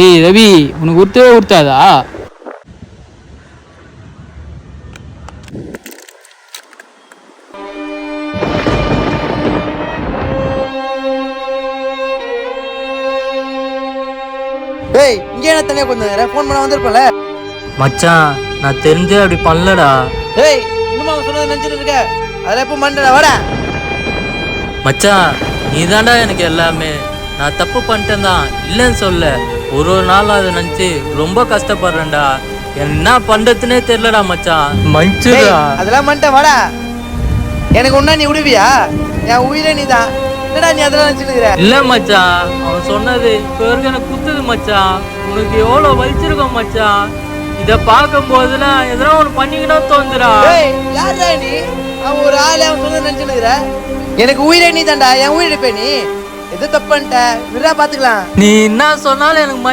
ஏய் ரவி, உனக்கு உறுத்தவே உறுத்தாதா? ஏய் இங்கே என்ன தனியா கொஞ்சம் ஃபோன் பண்ண வந்திருப்பல. மச்சான் நான் தெரிஞ்சே அப்படி பண்ணலடா. ஏய் இன்னும் அவன் சொன்னதை நினைச்சிட்டு இருக்க? அதில் எப்போ மண்டடா வாடா. மச்சான் நீ தாண்டா எனக்கு எல்லாமே. நான் தப்பு பண்ணிட்டேன் தான், இல்லைன்னு சொல்ல. ஒரு நாள் அதை நினச்சி ரொம்ப கஷ்டப்படுறேன்டா. என்ன பண்றதுன்னே தெரியலடா மச்சான். மன்னிச்சுடா. அதெல்லாம் பண்ணிட்டேன் வாடா. எனக்கு ஒன்னா நீ விடுவியா? என் உயிரே நீ தான். என்னடா நீ அதெல்லாம் நினைச்சுக்கிற? இல்ல மச்சான், அவன் சொன்னது இப்போ வரைக்கும் எனக்கு குத்துது மச்சான். உனக்கு எவ்வளோ வலிச்சிருக்கோம் மச்சான். இதை பார்க்கும் போதுலாம் எதனா ஒன்று பண்ணிக்கணும் தோந்துடா. யாரா நீ? அவன் ஒரு ஆளு, அவன் சொன்னதை நினைச்சுக்கிற. எனக்கு உயிரே நீ தான்டா. என் உயிரிழப்பே நீ. எது தப்பு பண்ணிட்ட? விடா பாத்துக்கலாம். நீ என்ன சொன்னாலும் எனக்கு